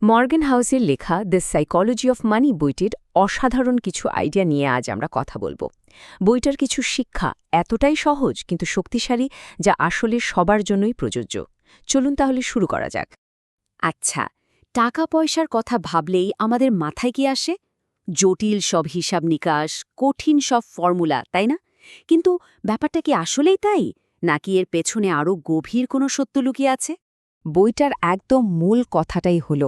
Morgan হাউসের লেখা the psychology of money বইটির অসাধারণ কিছু আইডিয়া নিয়ে আজ আমরা কথা বলবো। বইটার কিছু শিক্ষা এতটাই সহজ কিন্তু শক্তিশালী, যা আসলে সবার জন্যই প্রযোজ্য। চলুন তাহলে শুরু করা যাক। আচ্ছা, টাকা পয়সার কথা ভাবলেই আমাদের মাথায় কি আসে? জটিল সব হিসাব নিকাশ, কঠিন সব ফর্মুলা, তাই না? কিন্তু ব্যাপারটা কি আসলেই তাই, নাকি এর পেছনে আরও গভীর কোনো সত্য লুকিয়ে আছে? বইটার একদম মূল কথাটাই হল,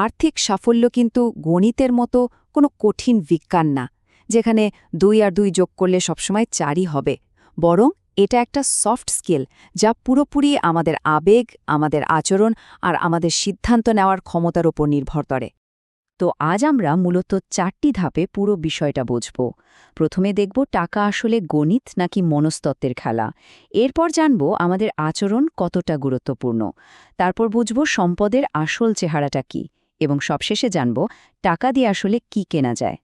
আর্থিক সাফল্য কিন্তু গণিতের মতো কোনো কঠিন বিজ্ঞান না, যেখানে 2 আর 2 যোগ করলে সবসময় 4ই হবে। বরং এটা একটা সফট স্কিল, যা পুরোপুরি আমাদের আবেগ, আমাদের আচরণ আর আমাদের সিদ্ধান্ত নেওয়ার ক্ষমতার ওপর নির্ভর করে। তো আজ আমরা মূলত 4টি ধাপে পুরো বিষয়টা বুঝব। প্রথমে দেখব টাকা আসলে গণিত নাকি মনস্তত্ত্বের খেলা। এরপর জানব আমাদের আচরণ কতটা গুরুত্বপূর্ণ। তারপর বুঝব সম্পদের আসল চেহারাটা কি, এবং সবশেষে জানব টাকা দিয়ে আসলে কি কেনা যায়।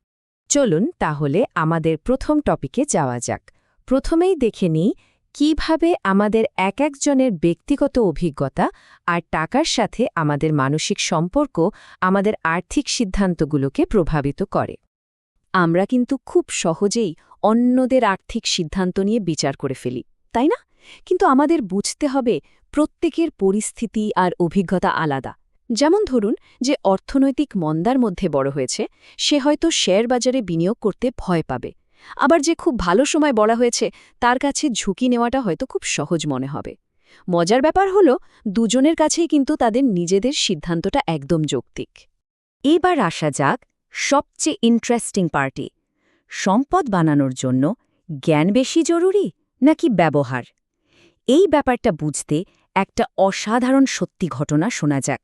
চলুন তাহলে আমাদের প্রথম টপিকে যাওয়া যাক। প্রথমেই দেখে নিই কিভাবে আমাদের এক একজনের ব্যক্তিগত অভিজ্ঞতা আর টাকার সাথে আমাদের মানসিক সম্পর্ক আমাদের আর্থিক সিদ্ধান্তগুলোকে প্রভাবিত করে। আমরা কিন্তু খুব সহজেই অন্যদের আর্থিক সিদ্ধান্ত নিয়ে বিচার করে ফেলি, তাই না? কিন্তু আমাদের বুঝতে হবে প্রত্যেকের পরিস্থিতি আর অভিজ্ঞতা আলাদা। যেমন ধরুন, যে অর্থনৈতিক মন্দার মধ্যে বড় হয়েছে, সে হয়তো শেয়ার বাজারে বিনিয়োগ করতে ভয় পাবে। আবার যে খুব ভালো সময় বলা হয়েছে, তার কাছে ঝুঁকি নেওয়াটা হয়তো খুব সহজ মনে হবে। মজার ব্যাপার হলো, দুজনের কাছেই কিন্তু তাদের নিজেদের সিদ্ধান্তটা একদম যৌক্তিক। এবার আসা যাক সবচেয়ে ইন্টারেস্টিং পার্টি। সম্পদ বানানোর জন্য জ্ঞান বেশি জরুরি নাকি ব্যবহার? এই ব্যাপারটা বুঝতে একটা অসাধারণ সত্যি ঘটনা শোনা যাক।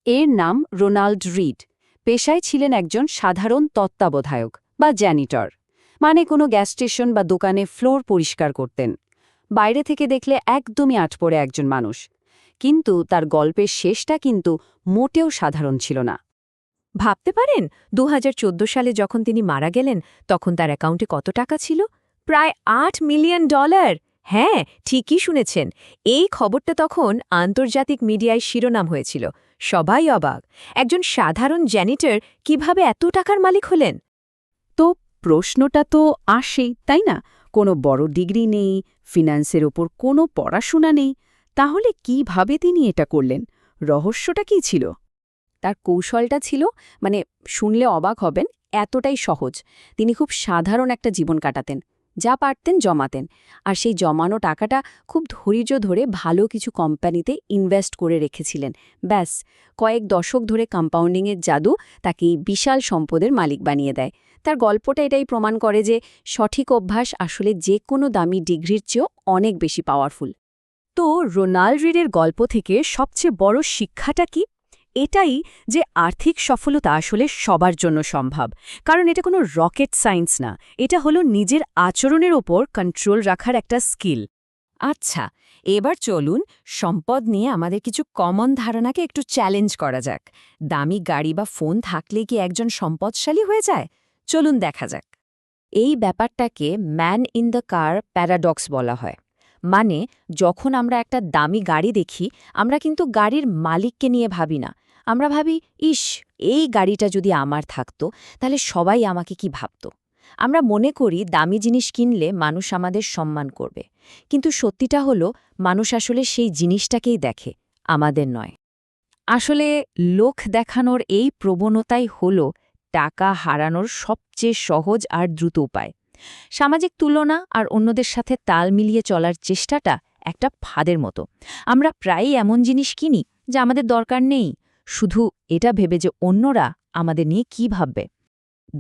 এর নাম রোনাল্ড রিড। পেশায় ছিলেন একজন সাধারণ তত্ত্বাবধায়ক বা জ্যানিটর, মানে কোনো গ্যাস স্টেশন বা দোকানে ফ্লোর পরিষ্কার করতেন। বাইরে থেকে দেখলে একদমই আটপড়ে একজন মানুষ, কিন্তু তার গল্পের শেষটা কিন্তু মোটেও সাধারণ ছিল না। ভাবতে পারেন, 2014 সালে যখন তিনি মারা গেলেন, তখন তার অ্যাকাউন্টে কত টাকা ছিল? প্রায় $8 মিলিয়ন। হ্যাঁ, ঠিকই শুনেছেন। এই খবরটা তখন আন্তর্জাতিক মিডিয়ায় শিরোনাম হয়েছিল। সবাই অবাক, একজন সাধারণ জ্যানিটর কিভাবে এত টাকার মালিক হলেন? তো প্রশ্নটা তো আসেই, তাই না? কোনো বড় ডিগ্রি নেই, ফিন্যান্সের ওপর কোনো পড়াশোনা নেই, তাহলে কিভাবে তিনি এটা করলেন? রহস্যটা কী ছিল? তার কৌশলটা ছিল, মানে শুনলে অবাক হবেন, এতটাই সহজ। তিনি খুব সাধারণ একটা জীবন কাটাতেন, যা পারতেন জমাতেন, আর সেই জমানো টাকাটা খুব ধৈর্য ধরে ভালো কিছু কোম্পানিতে ইনভেস্ট করে রেখেছিলেন। ব্যাস, কয়েক দশক ধরে কম্পাউন্ডিংয়ের জাদু তাকে এই বিশাল সম্পদের মালিক বানিয়ে দেয়। তার গল্পটা এটাই প্রমাণ করে যে সঠিক অভ্যাস আসলে যে কোনো দামি ডিগ্রির চেয়েও অনেক বেশি পাওয়ারফুল। তো রোনাল্ড রিডের গল্প থেকে সবচেয়ে বড় শিক্ষাটা কি? এটাই যে আর্থিক সফলতা আসলে সবার জন্য সম্ভব, কারণ এটা কোনো রকেট সায়েন্স না। এটা হলো নিজের আচরণের ওপর কন্ট্রোল রাখার একটা স্কিল। আচ্ছা, এবার চলুন সম্পদ নিয়ে আমাদের কিছু কমন ধারণাকে একটু চ্যালেঞ্জ করা যাক। দামি গাড়ি বা ফোন থাকলে কি একজন সম্পদশালী হয়ে যায়? চলুন দেখা যাক। এই ব্যাপারটাকে man in the car paradox বলা হয়। মানে, যখন আমরা একটা দামি গাড়ি দেখি, আমরা কিন্তু গাড়ির মালিককে নিয়ে ভাবি না। আমরা ভাবি, ইস, এই গাড়িটা যদি আমার থাকতো, তাহলে সবাই আমাকে কি ভাবত। আমরা মনে করি দামি জিনিস কিনলে মানুষ আমাদের সম্মান করবে। কিন্তু সত্যিটা হলো, মানুষ আসলে সেই জিনিসটাকেই দেখে, আমাদের নয়। আসলে লোক দেখানোর এই প্রবণতাই হল টাকা হারানোর সবচেয়ে সহজ আর দ্রুত উপায়। সামাজিক তুলনা আর অন্যদের সাথে তাল মিলিয়ে চলার চেষ্টাটা একটা ফাঁদের মতো। আমরা প্রায়ই এমন জিনিস কিনি যা আমাদের দরকার নেই, শুধু এটা ভেবে যে অন্যরা আমাদের নিয়ে কি ভাববে।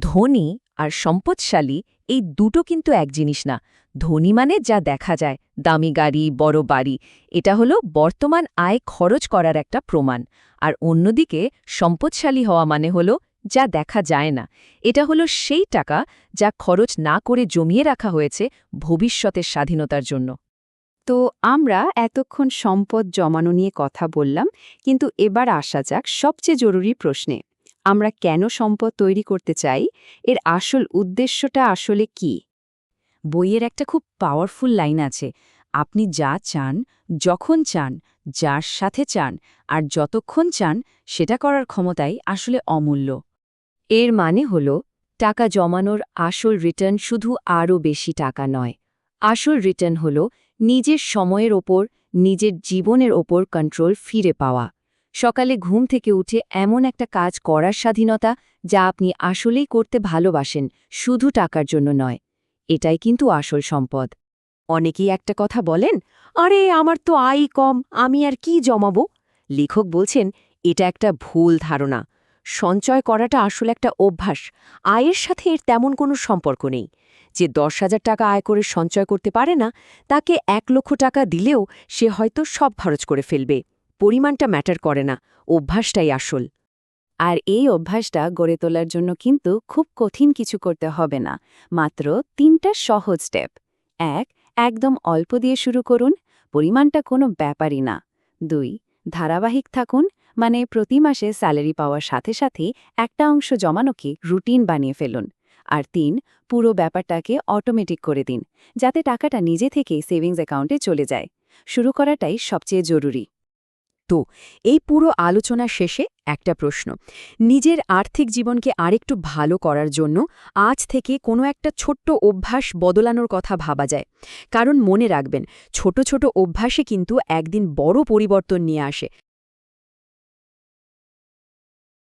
ধনী আর সম্পদশালী এই দুটো কিন্তু এক জিনিস না। ধনী মানে যা দেখা যায়, দামি গাড়ি, বড় বাড়ি, এটা হলো বর্তমান আয় খরচ করার একটা প্রমাণ। আর অন্যদিকে সম্পদশালী হওয়া মানে হলো যা দেখা যায় না। এটা হলো সেই টাকা যা খরচ না করে জমিয়ে রাখা হয়েছে ভবিষ্যতের স্বাধীনতার জন্য। তো আমরা এতক্ষণ সম্পদ জমানো নিয়ে কথা বললাম, কিন্তু এবার আসা যাক সবচেয়ে জরুরি প্রশ্নে। আমরা কেন সম্পদ তৈরি করতে চাই? এর আসল উদ্দেশ্যটা আসলে কি? বইয়ের একটা খুব পাওয়ারফুল লাইন আছে, আপনি যা চান, যখন চান, যার সাথে চান আর যতক্ষণ চান সেটা করার ক্ষমতাই আসলে অমূল্য। এর মানে হল টাকা জমানোর আসল রিটার্ন শুধু আরও বেশি টাকা নয়। আসল রিটার্ন হল নিজের সময়ের ওপর, নিজের জীবনের ওপর কন্ট্রোল ফিরে পাওয়া। সকালে ঘুম থেকে উঠে এমন একটা কাজ করার স্বাধীনতা যা আপনি আসলেই করতে ভালোবাসেন, শুধু টাকার জন্য নয়। এটাই কিন্তু আসল সম্পদ। অনেকেই একটা কথা বলেন, আরে আমার তো আয় কম, আমি আর কি জমাবো। লেখক বলছেন এটা একটা ভুল ধারণা। সঞ্চয় করাটা আসলে একটা অভ্যাস, আয়ের সাথে এর তেমন কোনো সম্পর্ক নেই। যে 10,000 টাকা আয় করে সঞ্চয় করতে পারে না, তাকে 1 লক্ষ টাকা দিলেও সে হয়তো সব খরচ করে ফেলবে। পরিমাণটা ম্যাটার করে না, অভ্যাসটাই আসল। আর এই অভ্যাসটা গড়ে তোলার জন্য কিন্তু খুব কঠিন কিছু করতে হবে না, মাত্র 3টা সহজ স্টেপ। 1. একদম অল্প দিয়ে শুরু করুন, পরিমাণটা কোনো ব্যাপারই না। 2. ধারাবাহিক থাকুন, মানে প্রতি মাসে স্যালারি পাওয়ার সাথে সাথে একটা অংশ জমানোকে রুটিন বানিয়ে ফেলুন। আর 3. পুরো ব্যাপারটাকে অটোমেটিক করে দিন, যাতে টাকাটা নিজে থেকেই সেভিংস অ্যাকাউন্টে চলে যায়। শুরু করাটাই সবচেয়ে জরুরি। তো এই পুরো আলোচনা শেষে একটা প্রশ্ন, নিজের আর্থিক জীবনকে আরেকটু ভালো করার জন্য আজ থেকে কোনো একটা ছোট্ট অভ্যাস বদলানোর কথা ভাবা যায়। কারণ মনে রাখবেন, ছোট ছোট অভ্যাসে কিন্তু একদিন বড় পরিবর্তন নিয়ে আসে।